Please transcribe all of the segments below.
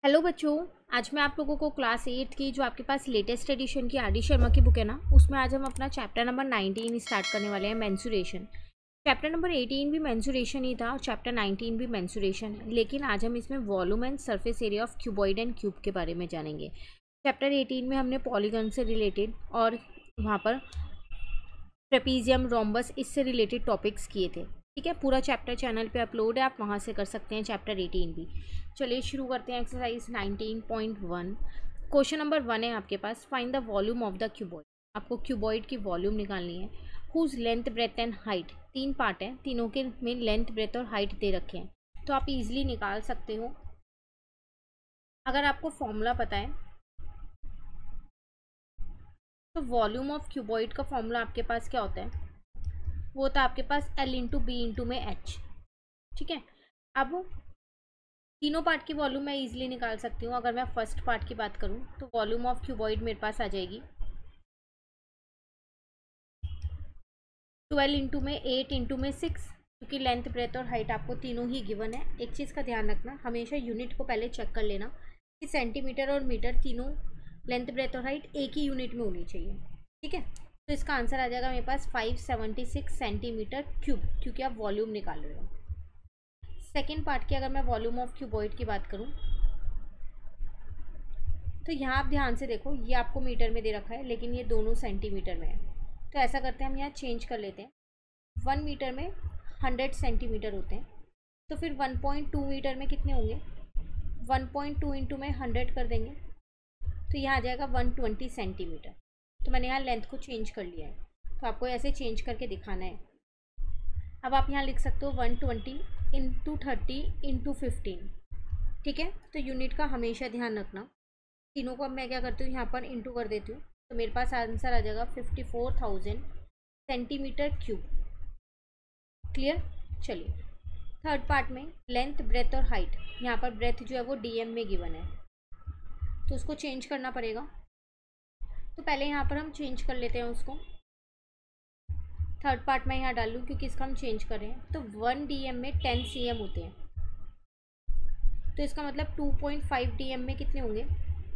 Hello बच्चों। आज मैं आप लोगों को क्लास 8 की जो आपके पास लेटेस्ट एडिशन की आर डी शर्मा की बुक है ना, उसमें आज हम अपना चैप्टर नंबर 19 स्टार्ट करने वाले हैं, मेंसुरेशन। चैप्टर नंबर 18 भी मेंसुरेशन ही था और चैप्टर 19 भी मेंसुरेशन है, लेकिन आज हम इसमें volume and surface area of cuboid and cube के बारे में जानेंगे। चैप्टर 18 में हमने पॉलीगन से रिलेटेड और वहाँ पर ट्रेपीजियम, रोम्बस, इससे रिलेटेड टॉपिक्स किए थे। ठीक है, पूरा चैप्टर चैनल पे अपलोड है, आप वहाँ से कर सकते हैं चैप्टर 18 भी। चलिए शुरू करते हैं एक्सरसाइज 19.1। क्वेश्चन नंबर 1 है आपके पास, find the volume of the cuboid. आपको क्यूबॉइड की वॉल्यूम निकालनी है। Whose length, breadth and height, तीन पार्ट हैं, तीनों के में लेंथ, ब्रेथ और हाइट दे रखे हैं, तो आप इजीली निकाल सकते हो अगर आपको फॉर्मूला पता है। तो वॉल्यूम ऑफ क्यूबॉइड का फॉर्मूला आपके पास क्या होता है, वो होता है आपके पास L इंटू बी इंटू में H। ठीक है, अब तीनों पार्ट की वॉल्यूम मैं इजीली निकाल सकती हूँ। अगर मैं फर्स्ट पार्ट की बात करूँ तो वॉल्यूम ऑफ क्यूबॉइड मेरे पास आ जाएगी 12 इंटू में 8 इंटू में 6, क्योंकि लेंथ, ब्रेथ और हाइट आपको तीनों ही गिवन है। एक चीज़ का ध्यान रखना, हमेशा यूनिट को पहले चेक कर लेना कि सेंटीमीटर और मीटर तीनों लेंथ, ब्रेथ और हाइट एक ही यूनिट में होनी चाहिए। ठीक है, तो इसका आंसर आ जाएगा मेरे पास 576 सेंटीमीटर क्यूब, क्योंकि आप वॉल्यूम निकाल रहे हो। सेकेंड पार्ट की अगर मैं वॉल्यूम ऑफ क्यूबॉइड की बात करूँ तो यहाँ आप ध्यान से देखो, ये आपको मीटर में दे रखा है लेकिन ये दोनों सेंटीमीटर में है। तो ऐसा करते हैं, हम यहाँ चेंज कर लेते हैं। 1 मीटर में 100 सेंटीमीटर होते हैं, तो फिर 1.2 मीटर में कितने होंगे, 1.2 इंटू में 100 कर देंगे तो यहाँ आ जाएगा 120 सेंटीमीटर। तो मैंने यहाँ लेंथ को चेंज कर लिया है, तो आपको ऐसे चेंज करके दिखाना है। अब आप यहाँ लिख सकते हो 120 इंटू 30 इंटू 15। ठीक है, तो यूनिट का हमेशा ध्यान रखना। तीनों को अब मैं क्या करती हूँ, यहाँ पर इंटू कर देती हूँ, तो मेरे पास आंसर आ जाएगा 54,000 सेंटीमीटर क्यूब। क्लियर। चलिए थर्ड पार्ट में लेंथ, ब्रेथ और हाइट, यहाँ पर ब्रेथ जो है वो डीएम में गिवन है, तो उसको चेंज करना पड़ेगा। तो पहले यहाँ पर हम चेंज कर लेते हैं उसको। थर्ड पार्ट में यहाँ डाल लूँ क्योंकि इसका हम चेंज कर रहे हैं। तो 1 डीएम में 10 सीएम होते हैं, तो इसका मतलब 2.5 डीएम में कितने होंगे,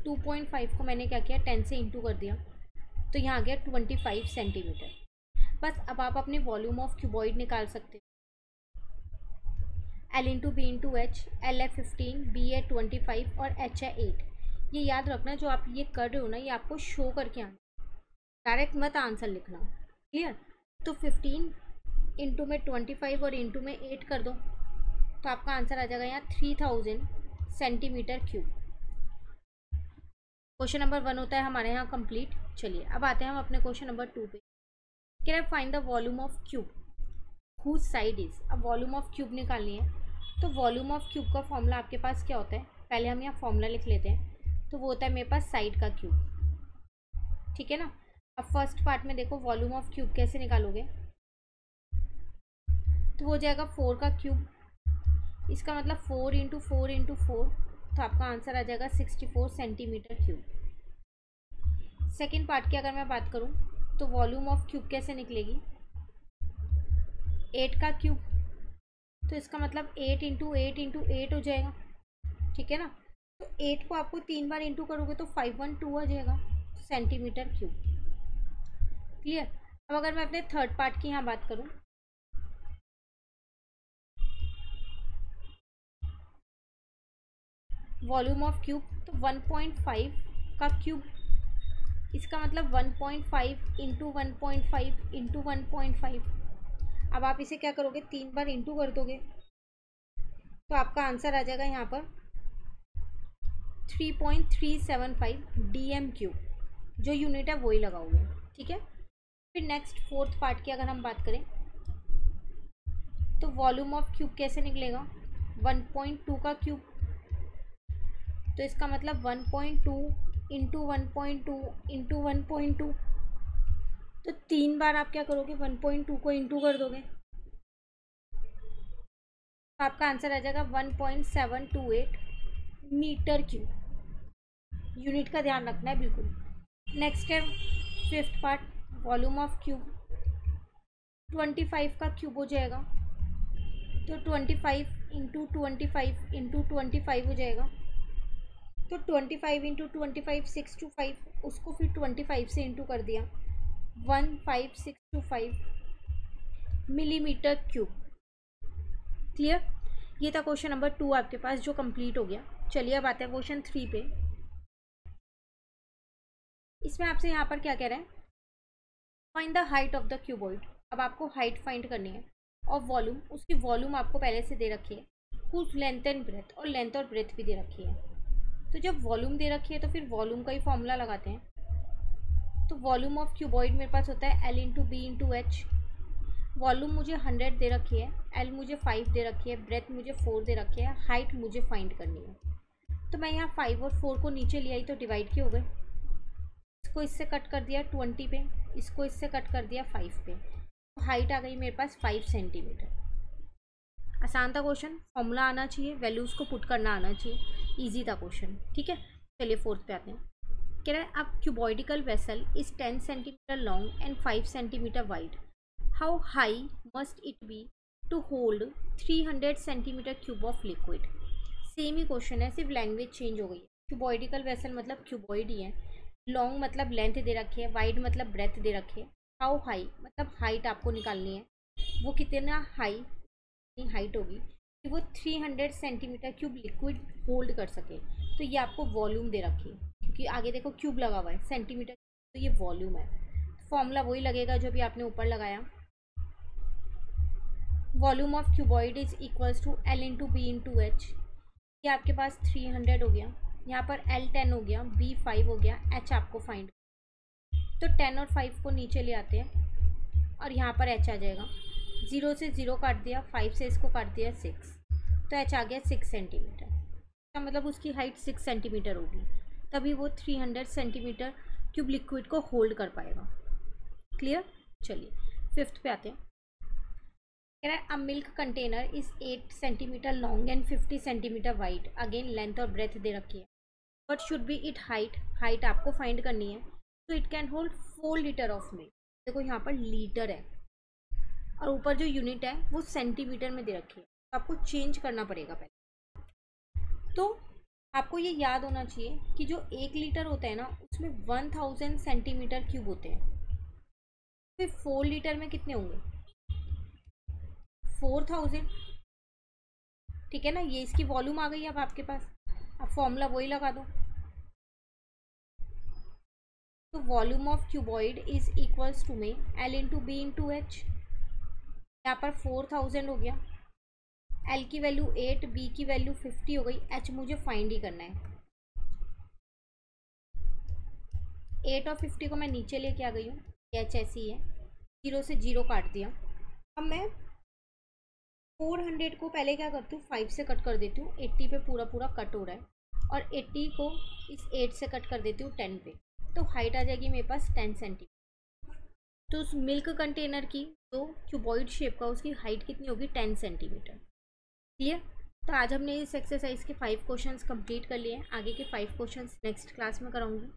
2.5 को मैंने क्या किया, 10 से इंटू कर दिया, तो यहाँ आ गया 25 सेंटीमीटर। बस अब आप अपनी वॉल्यूम ऑफ क्यूबॉइड निकाल सकते हो। L into B into H, L है 15, B है 25 और H है 8। ये याद रखना, जो आप ये कर रहे हो ना, ये आपको शो करके आना, डायरेक्ट मत आंसर लिखना। क्लियर। तो 15 इंटू में 25 और इंटू में 8 कर दो, तो आपका आंसर आ जाएगा यहाँ 3000 सेंटीमीटर क्यूब। क्वेश्चन नंबर 1 होता है हमारे यहाँ कंप्लीट। चलिए अब आते हैं हम अपने क्वेश्चन नंबर 2 पे। Can I find the volume of cube whose side is. अब वॉल्यूम ऑफ क्यूब निकालनी है, तो वॉल्यूम ऑफ क्यूब का फॉर्मूला आपके पास क्या होता है, पहले हम यहाँ फॉर्मूला लिख लेते हैं। तो वो होता है मेरे पास साइड का क्यूब। ठीक है ना। अब फर्स्ट पार्ट में देखो, वॉल्यूम ऑफ क्यूब कैसे निकालोगे, तो हो जाएगा 4 का क्यूब, इसका मतलब 4 इंटू 4 इंटू 4, तो आपका आंसर आ जाएगा 64 सेंटीमीटर क्यूब। सेकेंड पार्ट की अगर मैं बात करूँ तो वॉल्यूम ऑफ क्यूब कैसे निकलेगी, 8 का क्यूब, तो इसका मतलब 8 इंटू 8 इंटू 8 हो जाएगा। ठीक है ना। तो 8 को आपको 3 बार इंटू करोगे तो 512 आ जाएगा सेंटीमीटर क्यूब। क्लियर। अब अगर मैं अपने थर्ड पार्ट की यहाँ बात करूँ, वॉल्यूम ऑफ क्यूब, तो 1.5 का क्यूब, इसका मतलब 1.5 इंटू 1.5 इंटू 1.5। अब आप इसे क्या करोगे, 3 बार इंटू कर दोगे, तो आपका आंसर आ जाएगा यहाँ पर 3.375 डीएम क्यूब, जो यूनिट है वही लगाओगे। ठीक है। फिर नेक्स्ट फोर्थ पार्ट की अगर हम बात करें तो वॉल्यूम ऑफ क्यूब कैसे निकलेगा, 1.2 का क्यूब, तो इसका मतलब 1.2 इंटू 1.2 इंटू 1.2, तो 3 बार आप क्या करोगे, 1.2 को इंटू कर दोगे, तो आपका आंसर आ जाएगा 1.728 मीटर क्यूब। यूनिट का ध्यान रखना है बिल्कुल। नेक्स्ट है fifth part, volume of cube, 25 का क्यूब हो जाएगा, तो 25 इंटू 25 इंटू 25 हो जाएगा, तो 25 इंटू 25 625, उसको फिर 25 से इंटू कर दिया, 15625 मिलीमीटर क्यूब। क्लियर? ये था क्वेश्चन नंबर 2 आपके पास जो कंप्लीट हो गया। चलिए अब आते हैं क्वेश्चन 3 पे। इसमें आपसे यहाँ पर क्या कह रहे हैं, find the height of the cuboid. अब आपको हाइट फाइंड करनी है और वॉल्यूम, उसकी वॉल्यूम आपको पहले से दे रखी है, हुज लेंथ एंड ब्रेथ, और लेंथ और ब्रेथ भी दे रखी है। तो जब वॉल्यूम दे रखी है तो फिर वॉल्यूम का ही फॉर्मूला लगाते हैं। तो वॉल्यूम ऑफ क्यूबॉइड मेरे पास होता है L into B into H. Volume मुझे 100 दे रखी है, L मुझे 5 दे रखी है, ब्रेथ मुझे 4 दे रखी है, हाइट मुझे फाइंड करनी है। तो मैं यहाँ 5 और 4 को नीचे ले आई तो डिवाइड के हो गए, इसको इससे कट कर दिया 20 पे, इसको इससे कट कर दिया 5 पे, तो हाइट आ गई मेरे पास 5 सेंटीमीटर। आसान था क्वेश्चन, फॉर्मूला आना चाहिए, वैल्यूज़ को पुट करना आना चाहिए, इजी था क्वेश्चन। ठीक है, चलिए 4th पे आते हैं। कह रहा है अब cuboidical vessel is 10 centimetre long and 5 centimetre wide, how high must it be to hold 300 centimetre cube of liquid. Same ही क्वेश्चन है, सिर्फ लैंग्वेज चेंज हो गई है। क्यूबॉइडिकल वेसल मतलब क्यूबॉइड ही है, लॉन्ग मतलब लेंथ दे रखी है, वाइड मतलब ब्रेथ दे रखी है, हाउ हाई मतलब हाइट आपको निकालनी है, वो कितना हाई हाइट होगी कि वो 300 सेंटीमीटर क्यूब लिक्विड होल्ड कर सके। तो ये आपको वॉल्यूम दे रखी है, क्योंकि आगे देखो क्यूब लगा हुआ है, सेंटीमीटर, तो ये वॉल्यूम है। फॉर्मूला वही लगेगा जो भी आपने ऊपर लगाया। Volume of cuboid is equals to L into B into H. ये आपके पास 300 हो गया, यहाँ पर L 10 हो गया, B 5 हो गया, H आपको फाइंड। तो 10 और 5 को नीचे ले आते हैं और यहाँ पर H आ जाएगा, 0 से 0 काट दिया, 5 से इसको काट दिया 6, तो H आ गया 6 सेंटीमीटर। तो मतलब उसकी हाइट 6 सेंटीमीटर होगी, तभी वो 300 सेंटीमीटर क्यूब लिक्विड को होल्ड कर पाएगा। क्लियर? चलिए 5th पे आते हैं। कह रहा है a milk container is 8 centimetre long and 50 centimetre wide, again length और ब्रेथ दे रखी है, but should be it height, height आपको फाइंड करनी है। तो it can hold 4 litre of milk. देखो यहाँ पर लीटर है और ऊपर जो यूनिट है वो सेंटीमीटर में दे रखी है, तो आपको चेंज करना पड़ेगा पहले। तो आपको ये याद होना चाहिए कि जो 1 लीटर होता है ना, उसमें 1000 सेंटीमीटर क्यूब होते हैं। फिर 4 लीटर में कितने होंगे, 4000। ठीक है ना, ये इसकी वॉल्यूम आ गई अब आपके पास। अब फॉर्मूला वही लगा दो। तो volume of cuboid is equals to में L into B into H. यहाँ पर 4000 हो गया, L की वैल्यू 8, B की वैल्यू 50 हो गई, H मुझे फाइंड ही करना है। 8 और 50 को मैं नीचे लेके आ गई हूँ, H ऐसी है, 0 से 0 काट दिया। अब मैं 400 को पहले क्या करती हूँ, 5 से कट कर देती हूँ, 80 पे पूरा पूरा कट हो रहा है, और 80 को इस 8 से कट कर देती हूँ 10 पे, तो हाइट आ जाएगी मेरे पास 10 सेंटीमीटर। तो उस मिल्क कंटेनर की जो क्यूबॉइड शेप का, उसकी हाइट कितनी होगी, 10 सेंटीमीटर। क्लियर? तो आज हमने इस एक्सरसाइज के 5 क्वेश्चंस कंप्लीट कर लिए हैं, आगे के 5 क्वेश्चंस नेक्स्ट क्लास में कराऊंगी।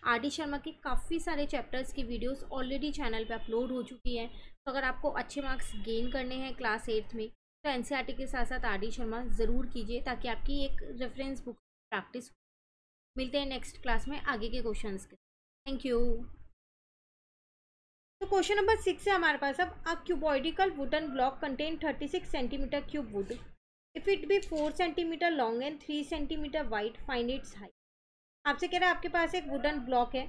RD शर्मा के काफ़ी सारे चैप्टर्स की वीडियोस ऑलरेडी चैनल पे अपलोड हो चुकी है, तो अगर आपको अच्छे मार्क्स गेन करने हैं क्लास 8th में, तो NCERT के साथ साथ RD शर्मा ज़रूर कीजिए, ताकि आपकी एक रेफरेंस बुक प्रैक्टिस। मिलते हैं नेक्स्ट क्लास में आगे के क्वेश्चंस के। Thank you. तो क्वेश्चन नंबर 6 है हमारे पास अब, a cuboidical wooden block contain 36 centimetre cube wood, if it be 4 centimetre long and 3 centimetre wide, find its height. आपसे कह रहा है आपके पास एक वुडन ब्लॉक है,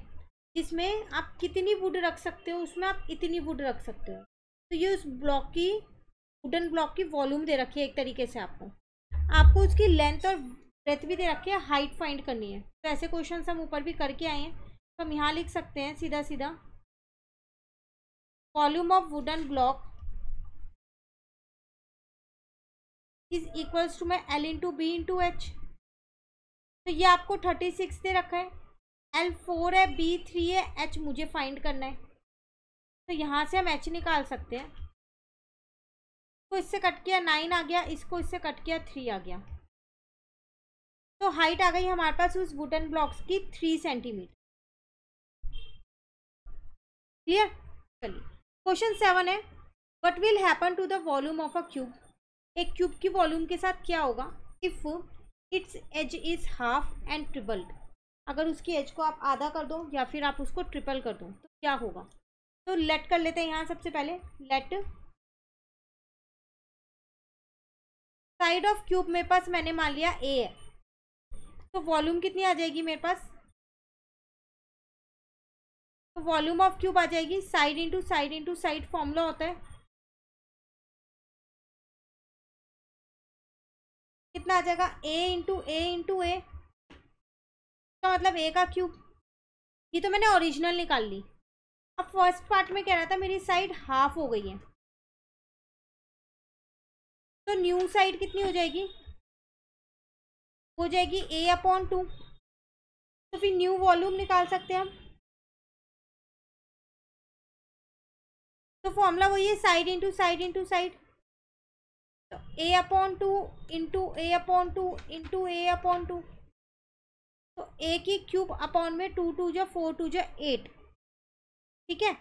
जिसमें आप कितनी वुड रख सकते हो, उसमें आप इतनी वुड रख सकते हो। तो ये उस ब्लॉक की, वुडन ब्लॉक की वॉल्यूम दे रखी है एक तरीके से, आपको उसकी लेंथ और ब्रेथ भी दे रखी है, हाइट फाइंड करनी है। तो ऐसे क्वेश्चन हम ऊपर भी करके आए हैं, तो हम यहाँ लिख सकते हैं सीधा सीधा, volume of wooden block is equals to में L into B into H. तो ये आपको 36 दे रखा है, L 4 है, B 3 है, H मुझे फाइंड करना है। तो यहाँ से हम H निकाल सकते हैं, तो इससे कट किया 9 आ गया, इसको इससे कट किया 3 आ गया, तो हाइट आ गई हमारे पास उस वुडन ब्लॉक्स की 3 सेंटीमीटर। क्लियर? चलिए क्वेश्चन 7 है, what will happen to the volume of a cube. एक क्यूब की वॉल्यूम के साथ क्या होगा, if its edge is half and tripled, अगर उसकी एज को आप आधा कर दो या फिर आप उसको ट्रिपल कर दो तो क्या होगा। तो लेट कर लेते हैं यहाँ सबसे पहले, लेट साइड ऑफ क्यूब मेरे पास मैंने मान लिया ए है, तो वॉल्यूम कितनी आ जाएगी मेरे पास, तो वॉल्यूम ऑफ क्यूब आ जाएगी साइड इंटू साइड फॉर्मूला होता है, कितना आ जाएगा ए, तो मतलब ए का क्यूब। ये तो मैंने ओरिजिनल निकाल ली। अब फर्स्ट पार्ट में कह रहा था मेरी साइड हाफ हो गई है, तो न्यू साइड कितनी हो जाएगी, हो जाएगी A/2। तो फिर न्यू वॉल्यूम निकाल सकते हैं हम, तो फॉर्मूला वही है साइड इंटू साइड, तो A/2 तो A की क्यूब अपॉन में 2×2=4, 2×8, ठीक है।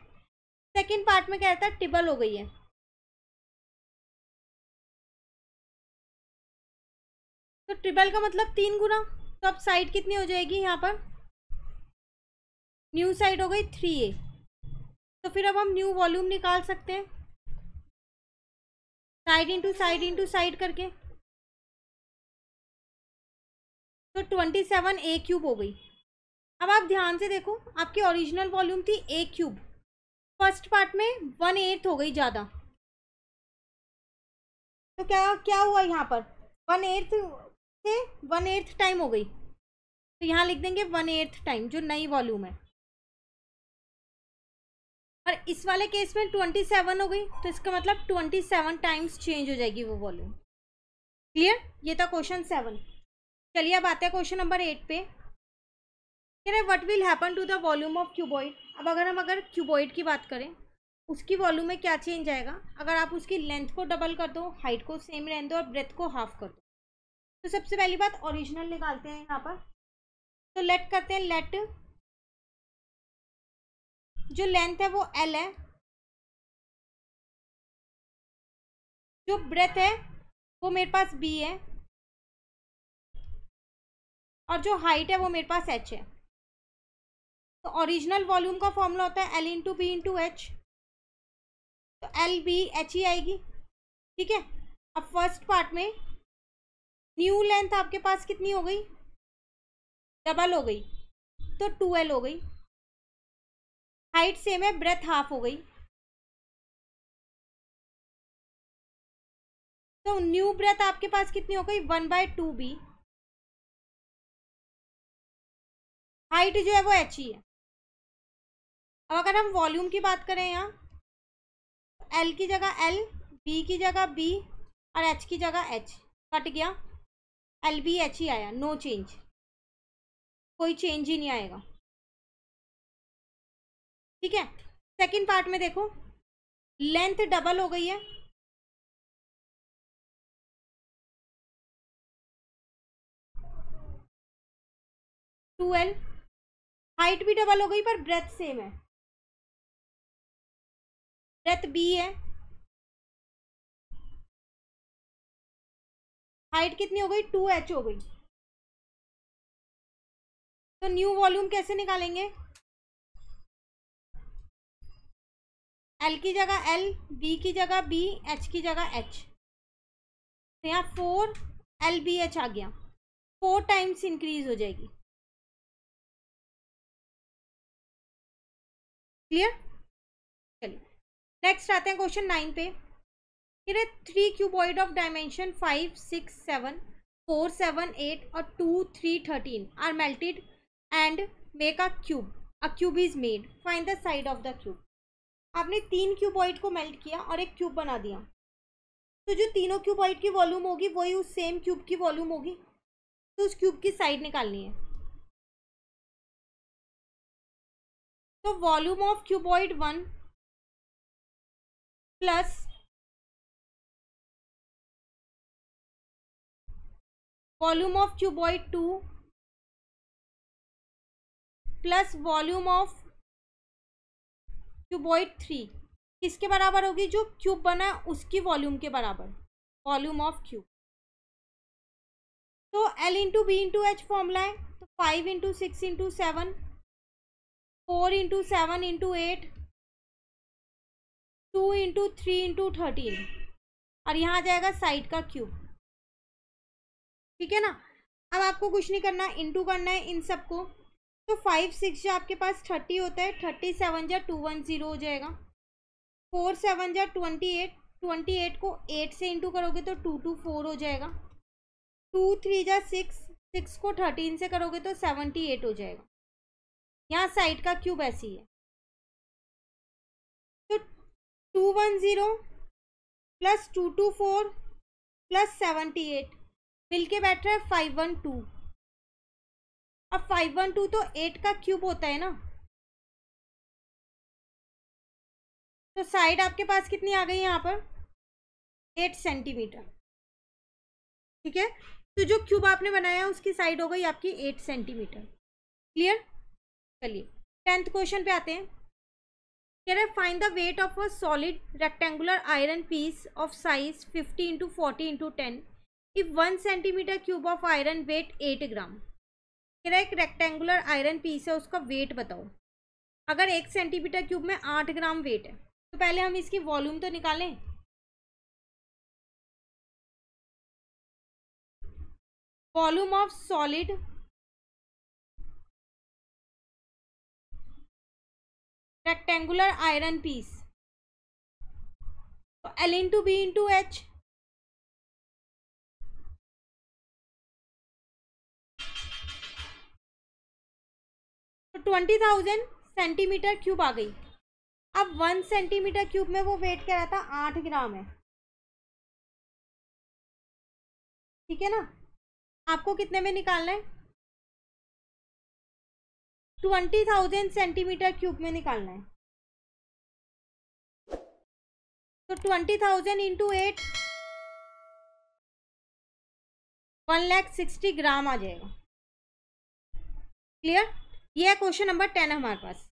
सेकेंड पार्ट में क्या रहता है, टिबल हो गई है, तो ट्रिपल का मतलब 3 गुना, तो अब साइड कितनी हो जाएगी यहाँ पर, न्यू साइड हो गई 3A, तो फिर अब हम न्यू वॉल्यूम निकाल सकते हैं साइड इंटू साइड करके, तो 27A³ हो गई। अब आप ध्यान से देखो, आपकी ओरिजिनल वॉल्यूम थी A³, फर्स्ट पार्ट में 1/8 हो गई ज़्यादा, तो क्या क्या हुआ यहाँ पर, 1/8 से 1/8 टाइम हो गई, तो यहाँ लिख देंगे 1/8 टाइम जो नई वॉल्यूम है। और इस वाले केस में 27 हो गई, तो इसका मतलब 27 टाइम्स चेंज हो जाएगी वो वॉल्यूम। क्लियर, ये था क्वेश्चन 7। चलिए अब आते हैं क्वेश्चन नंबर 8 पे। कह रहे what will happen to the volume of cuboid. अब अगर क्यूबॉइड की बात करें, उसकी वॉल्यूम में क्या चेंज आएगा, अगर आप उसकी लेंथ को डबल कर दो, हाइट को सेम रहने दो और ब्रेथ को हाफ कर दो। तो सबसे पहली बात ओरिजिनल निकालते हैं यहाँ पर, तो लेट करते हैं, लेट जो लेंथ है वो L है, जो ब्रेथ है वो मेरे पास B है, और जो हाइट है वो मेरे पास H है। तो ओरिजिनल वॉल्यूम का फॉर्मूला होता है L×B×H, तो LBH ही आएगी, ठीक है। अब फर्स्ट पार्ट में न्यू लेंथ आपके पास कितनी हो गई, डबल हो गई, तो 2L हो गई, हाइट सेम है, ब्रेथ हाफ हो गई, तो न्यू ब्रेथ आपके पास कितनी हो गई 1/2B, हाइट जो है वो H ही है। अब अगर हम वॉल्यूम की बात करें यहाँ, L की जगह L, B की जगह B और H की जगह H, कट गया, LBH ही आया, नो चेंज, कोई चेंज ही नहीं आएगा, ठीक है। सेकंड पार्ट में देखो, लेंथ डबल हो गई है, टू एल, हाइट भी डबल हो गई पर ब्रेथ सेम है, ब्रेथ B है, हाइट कितनी हो गई 2H हो गई। तो न्यू वॉल्यूम कैसे निकालेंगे, L की जगह L, B की जगह B, H की जगह H, तो यहाँ 4LBH आ गया, 4 टाइम्स इंक्रीज हो जाएगी। क्लियर, चलिए नेक्स्ट आते हैं क्वेश्चन 9 पे। 3 क्यूबॉइड ऑफ डायमेंशन 5, 6, 7, 4, 7, 8 और 2, 3, 13 are melted and make a cube, a cube is made, find the side of the cube. आपने 3 क्यूबॉइड को मेल्ट किया और एक क्यूब बना दिया, तो जो तीनों क्यूबॉइड की वॉल्यूम होगी वही उस सेम क्यूब की वॉल्यूम होगी, तो उस क्यूब की साइड निकालनी है। तो volume of cuboid 1 plus volume of cuboid 2 plus volume of cuboid 3 किसके बराबर होगी, जो क्यूब बना है उसकी वॉल्यूम के बराबर, वॉल्यूम ऑफ क्यूब। तो L into B into H formula है, तो 5 into 6 into 7, 4 into 7 into 8, 2 into 3 into 13, और यहाँ आ जाएगा साइड का क्यूब। ठीक है ना। अब आपको कुछ नहीं करना, इंटू करना है इन सबको। तो 5 6 जो आपके पास 30 होता है, 37 जा 210 हो जाएगा, 4 7 जा 28, 28 को 8 से इंटू करोगे तो 224 हो जाएगा, 2 3 जा 6, 6 को 13 से करोगे तो 78 हो जाएगा। यहाँ साइड का क्यूब ऐसी है, तो 210 प्लस 224 प्लस 78 मिलके बैठ रहा है 512। अब 512 तो 8 का क्यूब होता है ना, तो साइड आपके पास कितनी आ गई यहाँ पर, 8 सेंटीमीटर। ठीक है, तो जो क्यूब आपने बनाया है उसकी साइड हो गई आपकी 8 सेंटीमीटर। क्लियर। चलिए 10th क्वेश्चन पे आते हैं। कह रहे find the weight of a solid rectangular iron piece of size 50 into 40 into 10 if 1 centimetre cube of iron weight 8 gram. कह रहा है एक रेक्टेंगुलर आयरन पीस है, उसका वेट बताओ। अगर 1 सेंटीमीटर क्यूब में 8 ग्राम वेट है, तो पहले हम इसकी वॉल्यूम तो निकालें। Volume of solid rectangular iron piece, तो L into B into H, तो 20,000 सेंटीमीटर क्यूब आ गई। अब 1 सेंटीमीटर क्यूब में वो वेट क्या रहता, 8 ग्राम है। ठीक है ना। आपको कितने में निकालना है, 20,000 सेंटीमीटर क्यूब में निकालना है। तो 20,000 इंटू 8, 1,60,000 ग्राम आ जाएगा। क्लियर। ये है क्वेश्चन नंबर 10 हमारे पास।